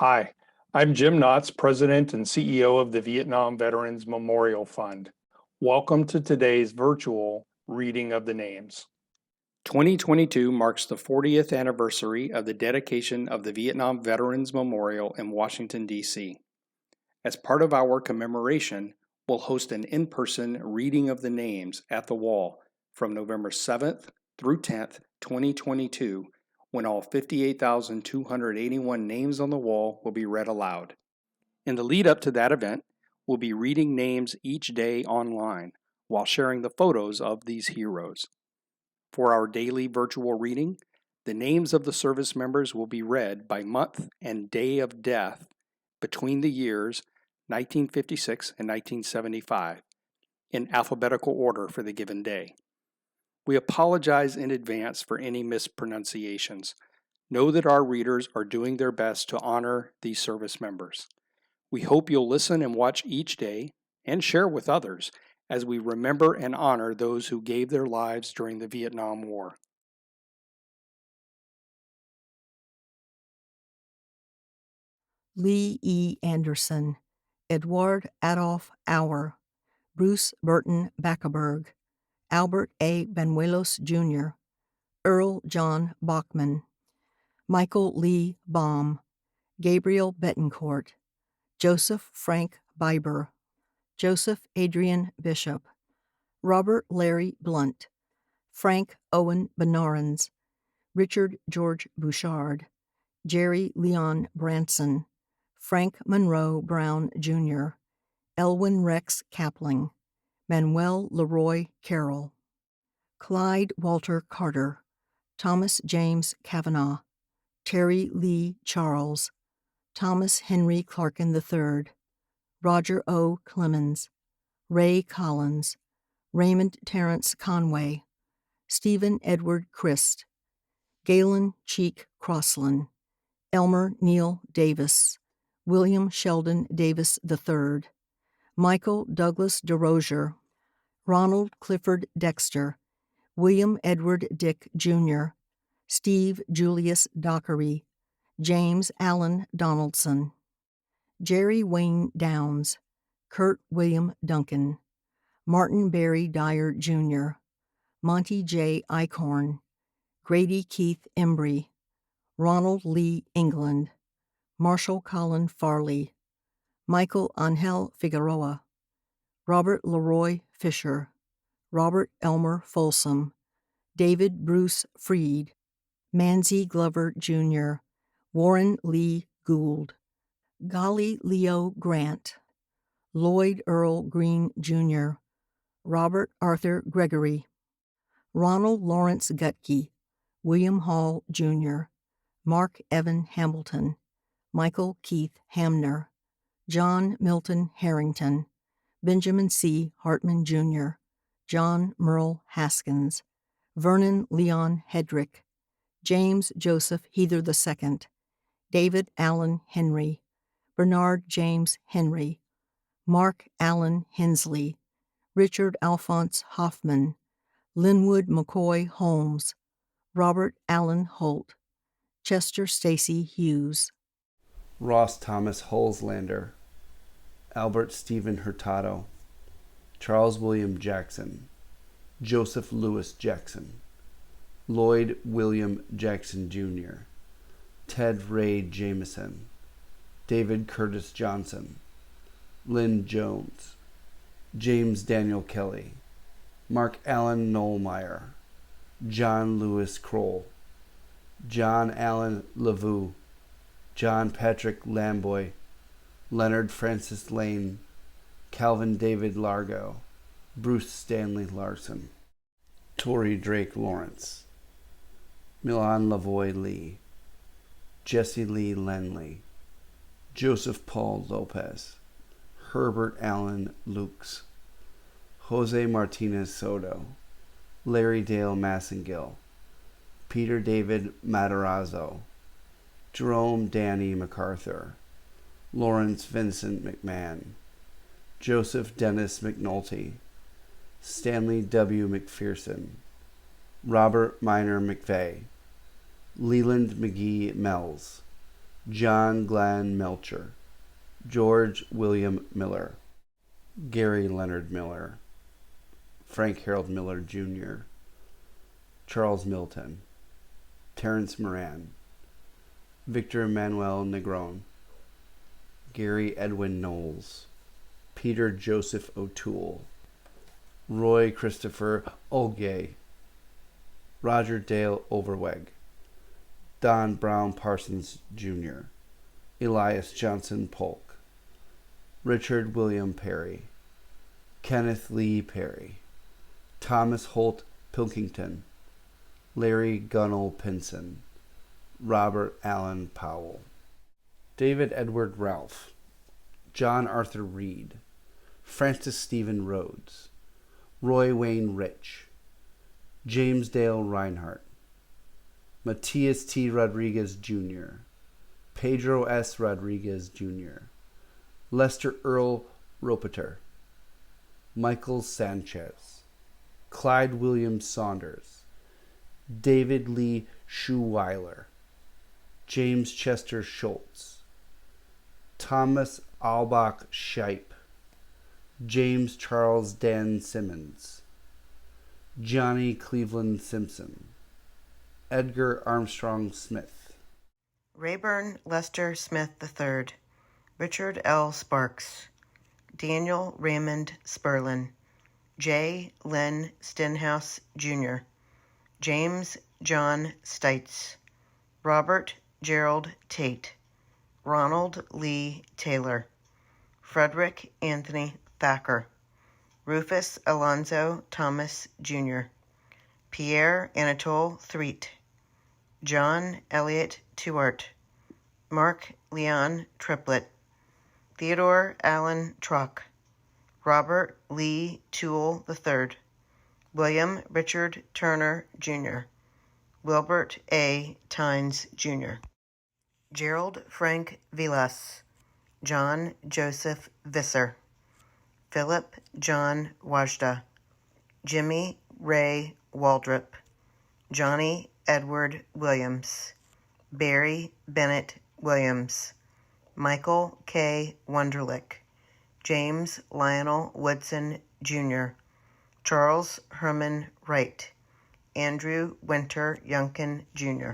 Hi, I'm Jim Knotts, President and CEO of the Vietnam Veterans Memorial Fund. Welcome to today's virtual reading of the names. 2022 marks the 40th anniversary of the dedication of the Vietnam Veterans Memorial in Washington, D.C. As part of our commemoration, we'll host an in-person reading of the names at the wall from November 7th through 10th, 2022, when all 58,281 names on the wall will be read aloud. In the lead up to that event, we'll be reading names each day online while sharing the photos of these heroes. For our daily virtual reading, the names of the service members will be read by month and day of death between the years 1956 and 1975 in alphabetical order for the given day. We apologize in advance for any mispronunciations. Know that our readers are doing their best to honor these service members. We hope you'll listen and watch each day and share with others as we remember and honor those who gave their lives during the Vietnam War. Lee E. Anderson, Edward Adolph Auer, Bruce Burton Backerberg, Albert A. Banuelos, Jr., Earl John Bachman, Michael Lee Baum, Gabriel Betancourt, Joseph Frank Biber, Joseph Adrian Bishop, Robert Larry Blunt, Frank Owen Benarens, Richard George Bouchard, Jerry Leon Branson, Frank Monroe Brown, Jr., Elwin Rex Kapling, Manuel Leroy Carroll, Clyde Walter Carter, Thomas James Kavanaugh, Terry Lee Charles, Thomas Henry Clarkin III, Roger O. Clemens, Ray Collins, Raymond Terrence Conway, Stephen Edward Christ, Galen Cheek Crossland, Elmer Neal Davis, William Sheldon Davis III, Michael Douglas DeRozier, Ronald Clifford Dexter, William Edward Dick, Jr., Steve Julius Dockery, James Allen Donaldson, Jerry Wayne Downs, Kurt William Duncan, Martin Barry Dyer, Jr., Monty J. Eichhorn, Grady Keith Embry, Ronald Lee England, Marshall Colin Farley, Michael Angel Figueroa, Robert Leroy Fisher, Robert Elmer Folsom, David Bruce Freed, Manzi Glover, Jr., Warren Lee Gould, Golly Leo Grant, Lloyd Earl Green, Jr., Robert Arthur Gregory, Ronald Lawrence Gutke, William Hall, Jr., Mark Evan Hamilton, Michael Keith Hamner, John Milton Harrington, Benjamin C. Hartman, Jr., John Merle Haskins, Vernon Leon Hedrick, James Joseph Heather II, David Allen Henry, Bernard James Henry, Mark Allen Hensley, Richard Alphonse Hoffman, Linwood McCoy Holmes, Robert Allen Holt, Chester Stacy Hughes, Ross Thomas Holzlander, Albert Stephen Hurtado, Charles William Jackson, Joseph Louis Jackson, Lloyd William Jackson Jr., Ted Ray Jameson, David Curtis Johnson, Lynn Jones, James Daniel Kelly, Mark Allen Nollmeyer, John Lewis Kroll, John Allen LaVue, John Patrick Lamboy, Leonard Francis Lane, Calvin David Largo, Bruce Stanley Larson, Torrey Drake Lawrence, Milan Lavoy Lee, Jesse Lee Lenley, Joseph Paul Lopez, Herbert Allen Lukes, Jose Martinez Soto, Larry Dale Massengill, Peter David Matarazzo, Jerome Danny MacArthur, Lawrence Vincent McMahon, Joseph Dennis McNulty, Stanley W. McPherson, Robert Minor McVeigh, Leland McGee Mells, John Glenn Melcher, George William Miller, Gary Leonard Miller, Frank Harold Miller Jr., Charles Milton, Terrence Moran, Victor Emmanuel Negron, Gary Edwin Knowles, Peter Joseph O'Toole, Roy Christopher Olgay, Roger Dale Overweg, Don Brown Parsons Jr., Elias Johnson Polk, Richard William Perry, Kenneth Lee Perry, Thomas Holt Pilkington, Larry Gunnell Pinson, Robert Allen Powell, David Edward Ralph, John Arthur Reed, Francis Stephen Rhodes, Roy Wayne Rich, James Dale Reinhardt, Matias T. Rodriguez Jr., Pedro S. Rodriguez Jr., Lester Earl Ropeter, Michael Sanchez, Clyde William Saunders, David Lee Schuweiler, James Chester Schultz, Thomas Albach Scheip, James Charles Dan Simmons, Johnny Cleveland Simpson, Edgar Armstrong Smith, Rayburn Lester Smith III, Richard L. Sparks, Daniel Raymond Sperlin, J. Len Stenhouse Jr., James John Stites, Robert Gerald Tate, Ronald Lee Taylor, Frederick Anthony Thacker, Rufus Alonzo Thomas Jr., Pierre Anatole Threet, John Elliott Tuart, Mark Leon Triplett, Theodore Allen Trock, Robert Lee Toole III, William Richard Turner Jr., Wilbert A. Tynes Jr., Gerald Frank Vilas, John Joseph Visser, Philip John Wajda, Jimmy Ray Waldrop, Johnny Edward Williams, Barry Bennett Williams, Michael K. Wunderlich, James Lionel Woodson Jr., Charles Herman Wright, Andrew Winter Youngkin Jr.